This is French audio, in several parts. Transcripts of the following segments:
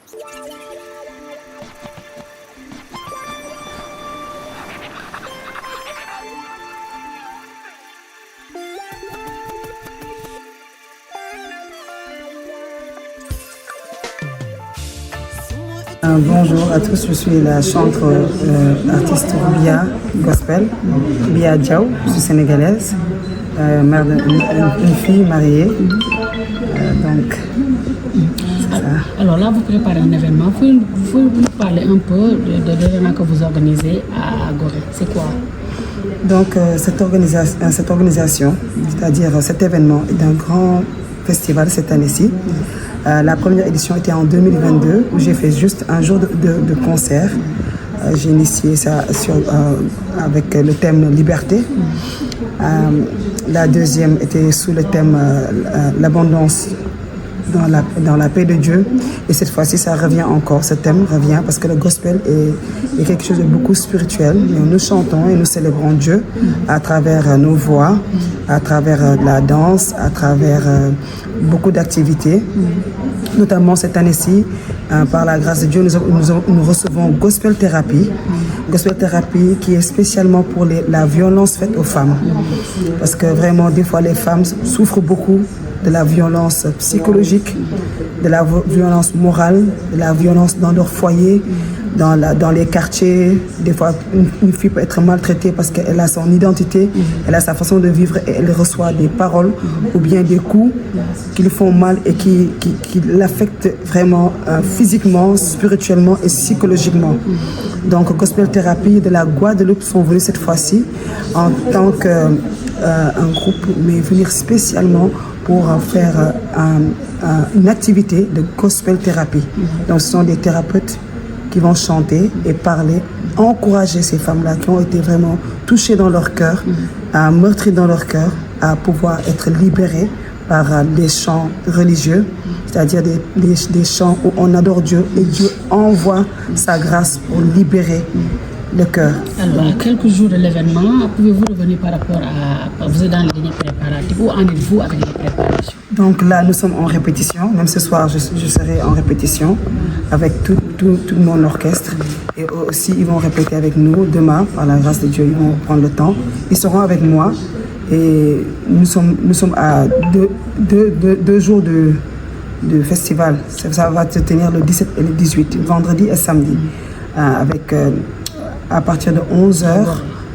Bonjour à tous, je suis la chanteuse artiste Roubia Gospel, Roubia Diaw, je suis sénégalaise, mère d'une fille mariée. Donc, c'est ça. Alors là, vous préparez un événement. Vous nous parler un peu de l'événement que vous organisez à Gorée. C'est quoi? Donc, cette organisation, c'est-à-dire cet événement, est un grand festival cette année-ci. La première édition était en 2022 où j'ai fait juste un jour de concert. J'ai initié ça avec le thème liberté. La deuxième était sous le thème l'abondance dans la paix de Dieu. Et cette fois-ci, ça revient encore, ce thème revient parce que le gospel est quelque chose de beaucoup spirituel. Et nous chantons et nous célébrons Dieu à travers nos voix, à travers la danse, à travers beaucoup d'activités. Notamment cette année-ci, par la grâce de Dieu, nous recevons Gospel Thérapie. Gospel Thérapie qui est spécialement pour la violence faite aux femmes. Parce que vraiment, des fois, les femmes souffrent beaucoup de la violence psychologique, de la violence morale, de la violence dans leur foyer, dans les quartiers. Des fois, une fille peut être maltraitée parce qu'elle a son identité, elle a sa façon de vivre et elle reçoit des paroles ou bien des coups qui lui font mal et qui l'affectent vraiment physiquement, spirituellement et psychologiquement. Donc, Gospel Thérapie de la Guadeloupe sont venus cette fois-ci en tant qu'un groupe, mais venir spécialement pour faire une activité de gospel thérapie. Donc ce sont des thérapeutes qui vont chanter et parler, encourager ces femmes-là qui ont été vraiment touchées dans leur cœur, meurtries dans leur cœur, à pouvoir être libérées par des chants religieux, c'est-à-dire des chants où on adore Dieu et Dieu envoie sa grâce pour libérer le cœur. Alors, à quelques jours de l'événement, pouvez-vous revenir par rapport à... Vous êtes dans les derniers préparatifs, où en êtes-vous avec les préparations? Donc là, nous sommes en répétition. Même ce soir, je serai en répétition avec tout mon orchestre. Et aussi, ils vont répéter avec nous demain, par la grâce de Dieu. Ils vont prendre le temps. Ils seront avec moi. Et nous sommes à deux jours de festival. Ça va se tenir le 17 et le 18, vendredi et samedi. Avec... à partir de 11h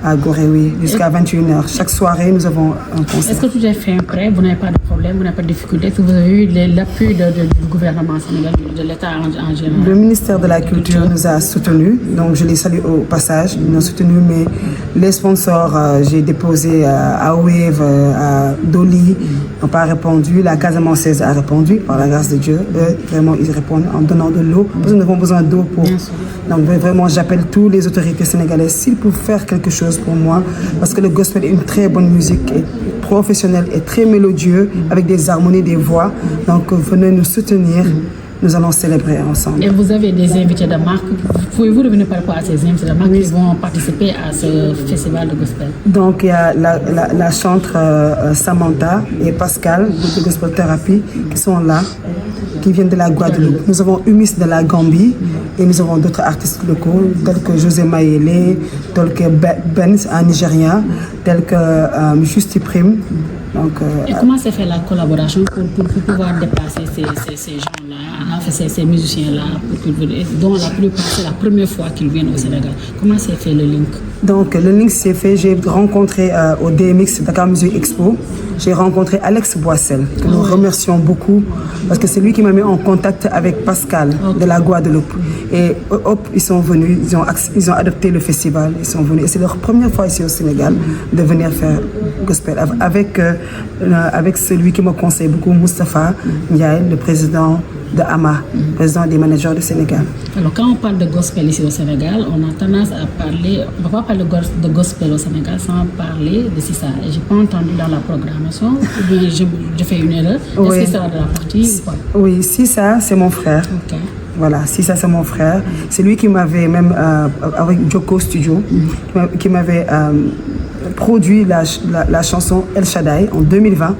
à Gorée, oui, jusqu'à 21h. Chaque soirée, nous avons un concert. Est-ce que tout est fait prêt? Vous n'avez pas de problème, vous n'avez pas de difficulté? Est-ce que vous avez eu l'appui du gouvernement sénégalais, de l'État en général? Le ministère de la Culture nous a soutenus, donc je les salue au passage. Ils nous ont soutenus, mais les sponsors, j'ai déposé à Wave, à Dolly, n'ont pas répondu. La Casamançaise a répondu, par la grâce de Dieu. Vraiment, ils répondent en donnant de l'eau. Parce que nous avons besoin d'eau pour... Donc vraiment, j'appelle tous les autorités sénégalaises s'ils peuvent faire quelque chose pour moi, parce que le gospel est une très bonne musique, est professionnelle et très mélodieux, avec des harmonies, des voix. Donc venez nous soutenir, nous allons célébrer ensemble. Et vous avez des invités de marque. Pouvez-vous revenir par rapport à ces invités de marque qui vont participer à ce festival de gospel? Donc il y a la chanteuse Samantha et Pascal de Gospel Thérapie qui sont là, qui viennent de la Guadeloupe. Nous avons Umis de la Gambie et nous avons d'autres artistes locaux tels que José Mayele, tels que Benz en Nigeria, tels que Justy Prime. Donc, et comment s'est fait la collaboration pour pouvoir déplacer ces gens-là, ces musiciens-là, dont la plupart c'est la première fois qu'ils viennent au Sénégal? Comment s'est fait le link? Donc le link s'est fait, j'ai rencontré au DMX Dakar Music Expo, j'ai rencontré Alex Boissel, que nous remercions beaucoup, parce que c'est lui qui m'a mis en contact avec Pascal de la Guadeloupe. Et hop, ils sont venus, ils ont adopté le festival, ils sont venus. Et c'est leur première fois ici au Sénégal de venir faire gospel avec celui qui me conseille beaucoup, Moustapha Ndiaye, le président de AMA, président des managers du Sénégal. Alors quand on parle de gospel ici au Sénégal, on a tendance à parler, on ne va pas parler de gospel au Sénégal sans parler de Sissa. Et je n'ai pas entendu dans la programmation, ou bien je fais une erreur. Est-ce que ça va de la partie ou pas? Oui, Sissa, c'est mon frère. Okay. Voilà, Sissa, c'est mon frère. C'est lui qui m'avait même, avec Joko Studio, qui m'avait produit la chanson El Shaddai en 2020.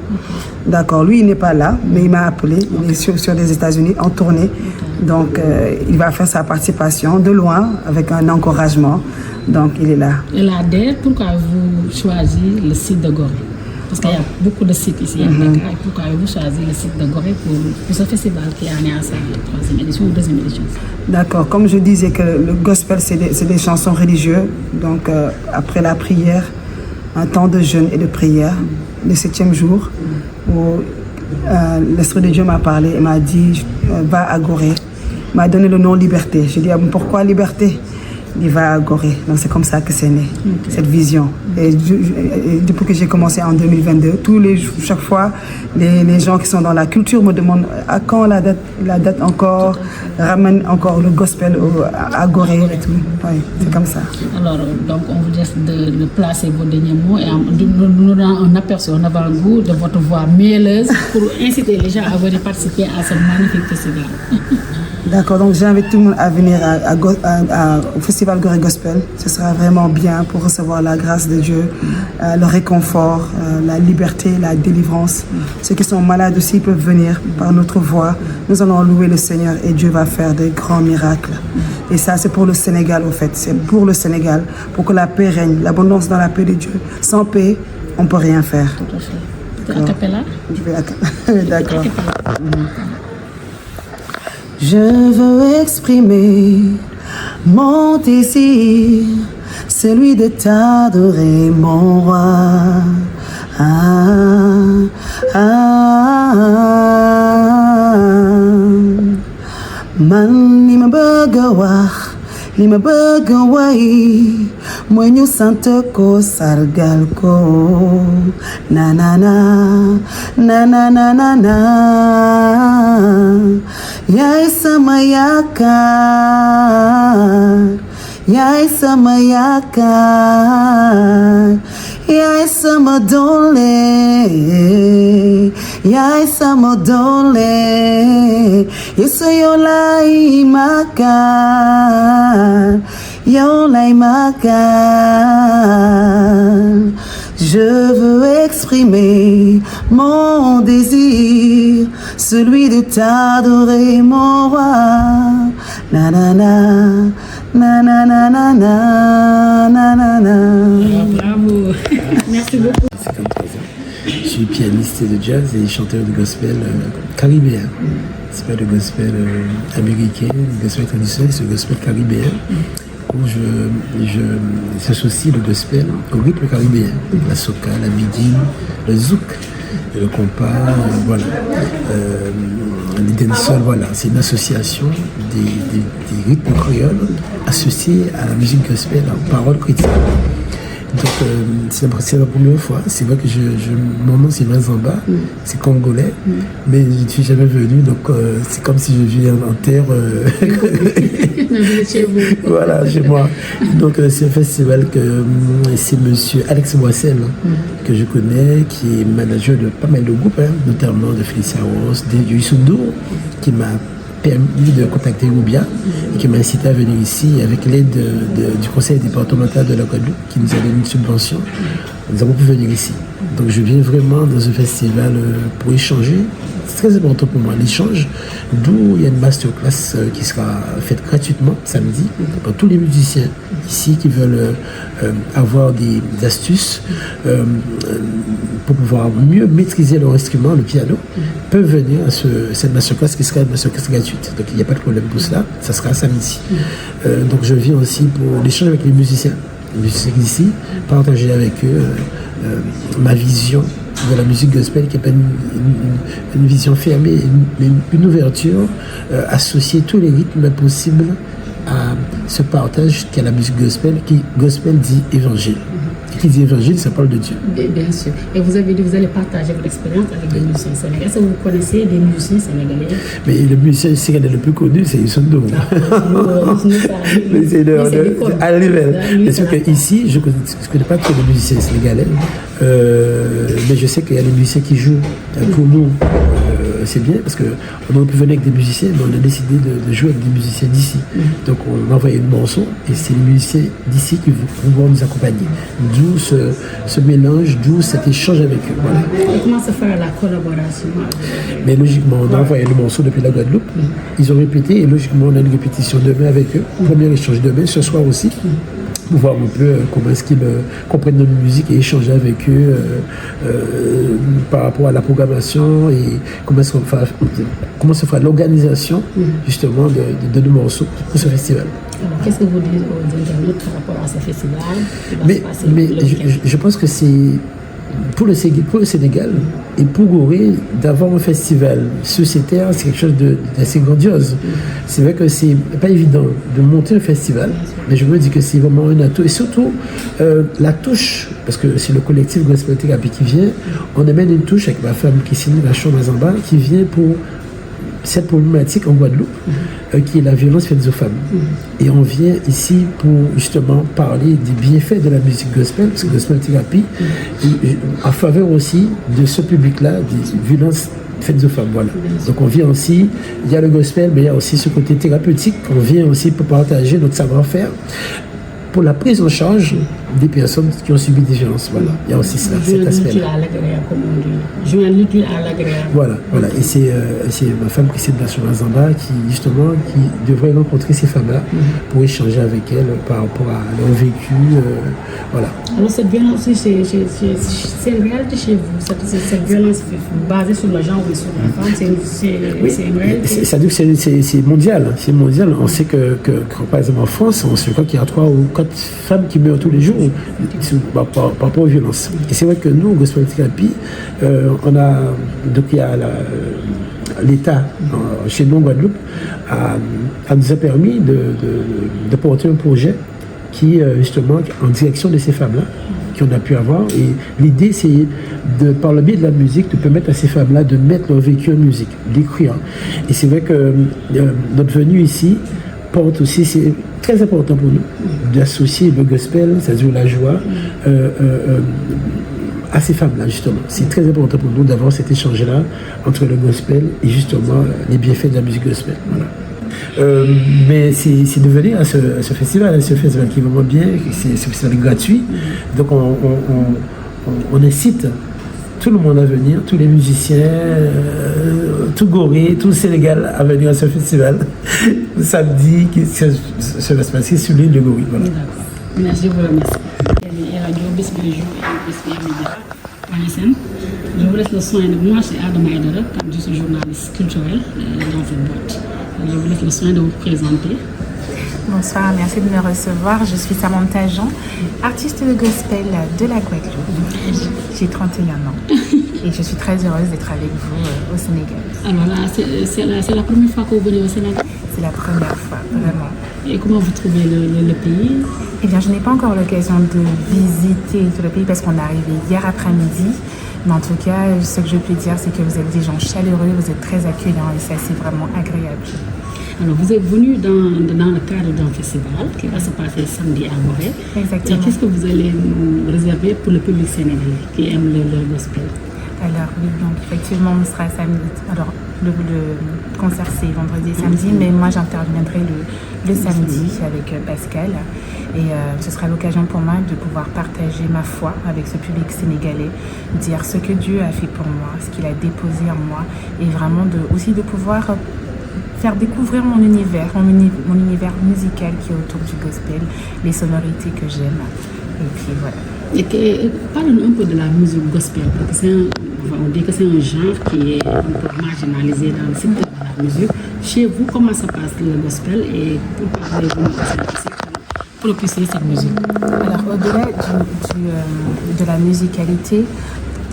D'accord, lui il n'est pas là, mais il m'a appelé, il est sur des États-Unis en tournée. Donc, il va faire sa participation de loin avec un encouragement. Donc, il est là. Et la DER, pourquoi vous choisissez le site de Gorée? Parce qu'il y a beaucoup de sites ici à Dakar. Et pourquoi vous choisissez le site de Gorée pour ce festival qui est né à sa 3e édition ou 2e édition? D'accord. Comme je disais que le gospel, c'est des chansons religieuses. Donc, après la prière, un temps de jeûne et de prière, le 7e jour, où l'Esprit de Dieu m'a parlé et m'a dit, va à Gorée. Il m'a donné le nom Liberté. Je dis, pourquoi Liberté? Il va à Gorée. Donc c'est comme ça que c'est né, cette vision. Et depuis que j'ai commencé en 2022, chaque fois, les gens qui sont dans la culture me demandent à quand la date encore, ramène encore le gospel à Gorée et tout. Oui, c'est comme ça. Alors, donc on vous laisse de placer vos derniers mots et de nous rendre un aperçu, un avant-goût de votre voix mielleuse pour inciter les gens à venir participer à ce magnifique festival. D'accord, donc j'invite tout le monde à venir au Festival Gorée Gospel. Ce sera vraiment bien pour recevoir la grâce de Dieu, le réconfort, la liberté, la délivrance. Ceux qui sont malades aussi peuvent venir par notre voix. Nous allons louer le Seigneur et Dieu va faire des grands miracles. Et ça, c'est pour le Sénégal, au fait. C'est pour le Sénégal, pour que la paix règne, l'abondance dans la paix de Dieu. Sans paix, on ne peut rien faire. Tout à fait. A cappella? Je vais a cappella. D'accord. Je veux exprimer mon désir, celui de t'adorer, mon roi. Ah, ah, man, li ma bëgg a wax, li ma bëgg a way, mooy ñu sant ko sargal ko. Na na na, na na na na na. Yaay sama yaakaar, yaay sama yaakaar, yaay sama doole, yaay sama doole. Yesu yow lay maakaar, yow lay maakaar. Je veux exprimer mon désir, celui de t'adorer, mon roi. Na na na, na na na na na na na na. Bravo, merci beaucoup. 53 ans. Je suis pianiste de jazz et chanteur de gospel caribéen. C'est pas le gospel américain, le gospel traditionnel, c'est le gospel caribéen. Où j'associe le gospel au rythme caribéen, la soca, la bidine, le zouk, le compas, voilà. Les dancehall, voilà. C'est une association des rythmes créoles associés à la musique gospel, aux paroles chrétiennes. Donc c'est la première fois. C'est vrai que mon nom c'est Mazamba, c'est congolais, mais je ne suis jamais venu, donc c'est comme si je viens en terre. Chez vous. Voilà, chez moi. Donc c'est un festival que c'est monsieur Alex Boissel que je connais, qui est manager de pas mal de groupes, notamment de Félicia Ross, de Youssou N'Dour, qui m'a permis de contacter Roubia et qui m'a incité à venir ici avec l'aide du conseil départemental de la Guadeloupe qui nous a donné une subvention. Nous avons pu venir ici. Donc je viens vraiment dans un festival pour échanger. C'est très important pour moi, l'échange, d'où il y a une masterclass qui sera faite gratuitement samedi par tous les musiciens ici qui veulent avoir des astuces pour pouvoir mieux maîtriser leur instrument, le piano, peuvent venir à cette masterclass qui sera une masterclass gratuite. Donc il n'y a pas de problème pour cela, ça sera samedi. Donc je viens aussi pour l'échange avec les musiciens d'ici, partager avec eux ma vision de la musique gospel qui n'est pas une vision fermée, mais une ouverture, associer tous les rythmes possibles à ce partage qu'est la musique gospel, qui gospel dit évangile. Qui dit évangile, ça parle de Dieu. Bien sûr. Et vous avez dit que vous allez partager votre expérience avec des musiciens sénégalais. Est-ce que vous connaissez des musiciens sénégalais? Mais le musicien sénégalais le plus connu, c'est Youssou N'Dour. À l'ével. C'est sûr qu'ici, je ne connais pas tous les musiciens sénégalais, mais je sais qu'il y a des musiciens qui jouent pour nous c'est bien parce qu'on aurait pu venir avec des musiciens, mais on a décidé de jouer avec des musiciens d'ici. Donc on a envoyé une morceau et c'est les musiciens d'ici qui vont nous accompagner. D'où ce mélange, d'où cet échange avec eux. Voilà. Et comment se fait la collaboration? Mais logiquement, on a envoyé le morceau depuis la Guadeloupe. Ils ont répété et logiquement, on a une répétition demain avec eux. Premier échange demain, ce soir aussi. Pour voir un peu comment est-ce qu'ils comprennent notre musique et échanger avec eux par rapport à la programmation et comment se fera l'organisation justement de nos morceaux pour ce festival. Alors, qu'est-ce que vous dites aux internautes par rapport à ce festival Mais je pense que c'est pour le Sénégal et pour Gorée, d'avoir un festival sociétaire, c'est quelque chose d'assez grandiose. C'est vrai que c'est pas évident de monter un festival, mais je me dis que c'est vraiment un atout. Et surtout, la touche, parce que c'est le collectif Gospel Thérapie qui vient, on amène une touche avec ma femme qui signe la chambre à Zamba, qui vient pour cette problématique en Guadeloupe, qui est la violence faite aux femmes. Et on vient ici pour justement parler des bienfaits de la musique gospel, parce que Gospel Thérapie, en faveur aussi de ce public-là, des violences faites aux femmes. Voilà. Donc on vient aussi, il y a le gospel, mais il y a aussi ce côté thérapeutique, on vient aussi pour partager notre savoir-faire, pour la prise en charge des personnes qui ont subi des violences. Voilà, il y a aussi cela, cet aspect-là. Joindre l'utile à l'agréable. Voilà. Et c'est ma femme qui s'est de la Zamba qui devrait rencontrer ces femmes-là pour échanger avec elles par rapport à leur vécu. Voilà. Alors cette violence, c'est une réalité chez vous. Cette violence basée sur le genre ou sur la femme, c'est une réalité. Ça veut dire que c'est mondial. C'est mondial. On sait que par exemple en France, on sait qu'il y a 3 ou 4 femmes qui meurent tous les jours par rapport aux violences. Et c'est vrai que nous, Gospel Thérapie, il y a l'État chez nous en Guadeloupe nous a permis de porter un projet qui justement en direction de ces femmes-là qu'on a pu avoir. Et l'idée, c'est par le biais de la musique, de permettre à ces femmes-là de mettre leur vécu en musique, d'écrire. Et c'est vrai que notre venue ici porte aussi, c'est très important pour nous d'associer le gospel, c'est-à-dire la joie, à ces femmes-là, justement. C'est très important pour nous d'avoir cet échange-là entre le gospel et justement les bienfaits de la musique gospel. Voilà. Mais c'est de venir à ce festival qui est vraiment bien, ce festival gratuit. Donc on incite tout le monde à venir, tous les musiciens, tout Gorée, tout le Sénégal à venir à ce festival samedi qui se va se passer sur l'île de Gorée. Voilà. D'accord. Merci, je vous remercie. Je vous laisse le soin de moi, c'est Adam Aïdara, comme je suis journaliste culturel dans cette boîte. Je vous laisse le soin de vous présenter. Bonsoir, merci de me recevoir. Je suis Samantha Jean, artiste de gospel de la Guadeloupe. J'ai 31 ans et je suis très heureuse d'être avec vous au Sénégal. Alors là, c'est la première fois que vous venez au Sénégal? C'est la première fois, vraiment. Et comment vous trouvez le pays? Eh bien, je n'ai pas encore l'occasion de visiter tout le pays parce qu'on est arrivé hier après-midi. Mais en tout cas, ce que je peux dire, c'est que vous êtes des gens chaleureux, vous êtes très accueillants et ça, c'est vraiment agréable. Alors, vous êtes venu dans le cadre d'un festival qui va se passer samedi à Gorée. Exactement. Et qu'est-ce que vous allez nous réserver pour le public sénégalais qui aime le gospel? Alors oui, donc effectivement, on sera samedi. Alors, le concert, c'est vendredi et samedi, mais moi, j'interviendrai le samedi avec Pascal. Et ce sera l'occasion pour moi de pouvoir partager ma foi avec ce public sénégalais, dire ce que Dieu a fait pour moi, ce qu'il a déposé en moi, et vraiment aussi de pouvoir faire découvrir mon univers musical qui est autour du gospel, les sonorités que j'aime. Et puis voilà. Et parle-nous un peu de la musique gospel, parce que on dit que c'est un genre qui est un peu marginalisé dans le secteur de la musique. Chez vous, comment ça passe le gospel et pour parlez-vous de propulser cette musique? Alors au-delà de la musicalité,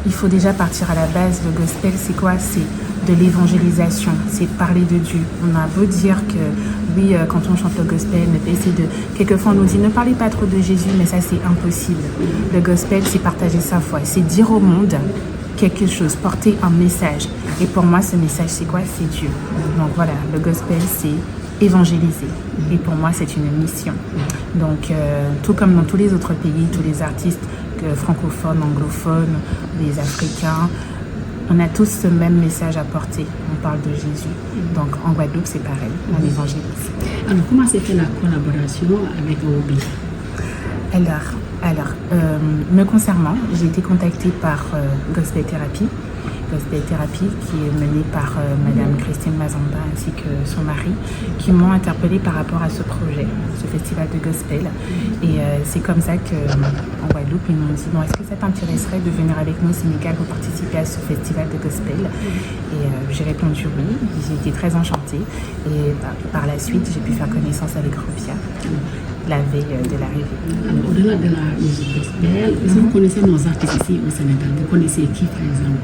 il faut déjà partir à la base. Le gospel, c'est quoi? C'est de l'évangélisation, c'est parler de Dieu. On a beau dire que oui, quand on chante le gospel, quelquefois on nous dit ne parlez pas trop de Jésus, mais ça c'est impossible. Le gospel, c'est partager sa foi, c'est dire au monde quelque chose, porter un message. Et pour moi, ce message, c'est quoi? C'est Dieu. Donc voilà, le gospel, c'est évangéliser. Et pour moi, c'est une mission. Donc, tout comme dans tous les autres pays, tous les artistes francophones, anglophones, les Africains, on a tous ce même message à porter. On parle de Jésus. Donc en Guadeloupe, c'est pareil, on évangélise. Alors, comment s'est fait la collaboration avec Roby? Alors, me concernant, j'ai été contactée par Gospel Therapy, qui est menée par Madame Christine Mazamba ainsi que son mari, qui m'ont interpellée par rapport à ce projet, ce festival de gospel. Et c'est comme ça qu'en Guadeloupe, ils m'ont dit, bon, est-ce que ça t'intéresserait de venir avec nous au Sénégal pour participer à ce festival de gospel? Et j'ai répondu oui, j'ai été très enchantée. Et par la suite, j'ai pu faire connaissance avec Robia la veille de l'arrivée. Alors, au-delà de la musique gospel, est-ce que vous connaissez nos artistes ici au Sénégal? Vous connaissez qui, par exemple?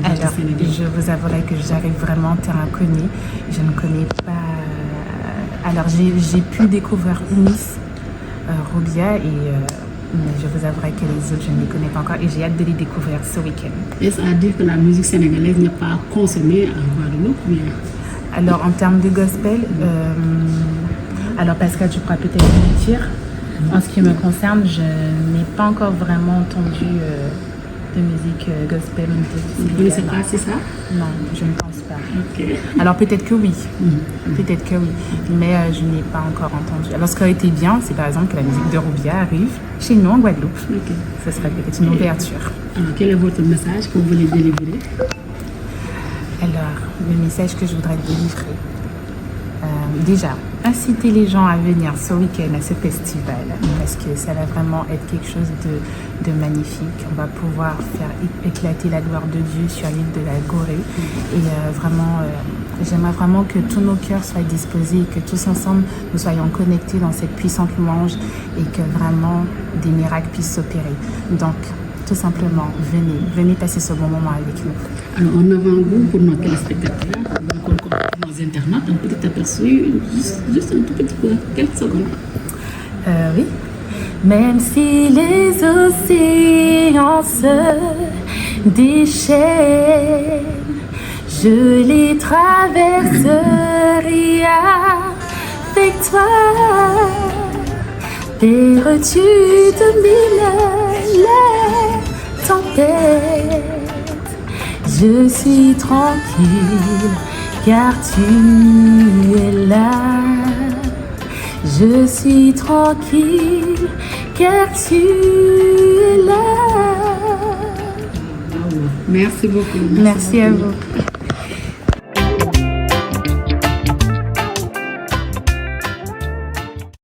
Alors, je vous avouerai que j'arrive vraiment terrain connu. Je ne connais pas. Alors, j'ai pu découvrir Miss Robia, mais je vous avouerai que les autres, je ne les connais pas encore et j'ai hâte de les découvrir ce week-end. Est-ce à dire que la musique sénégalaise n'est pas consommée en Guadeloupe? Alors, en termes de gospel, alors Pascal, tu pourras peut-être me dire. En ce qui me concerne, je n'ai pas encore vraiment entendu de musique gospel. Vous ne connaissez pas, c'est ça? Non, je ne pense pas. Okay. Alors peut-être que oui, mais je n'ai pas encore entendu. Alors ce qui aurait été bien, c'est par exemple que la musique de Robia arrive chez nous en Guadeloupe. Okay. Ce serait peut-être une ouverture. Alors quel est votre message que vous voulez délivrer? Alors le message que je voudrais délivrer, déjà, inciter les gens à venir ce week-end à ce festival parce que ça va vraiment être quelque chose de magnifique. On va pouvoir faire éclater la gloire de Dieu sur l'île de la Gorée et vraiment, j'aimerais vraiment que tous nos cœurs soient disposés, que tous ensemble nous soyons connectés dans cette puissante louange et que vraiment des miracles puissent s'opérer. Donc, tout simplement, venez passer ce bon moment avec nous. Alors, en avant-goût pour nos téléspectateurs, pour nos internautes, un petit aperçu, juste un tout petit peu, quelques secondes. Oui. Même si les océans se déchaînent, je les traverserai avec toi. Terre, tu domines les tempêtes. Je suis tranquille car tu es là. Je suis tranquille car tu es là. Merci beaucoup. Merci à vous.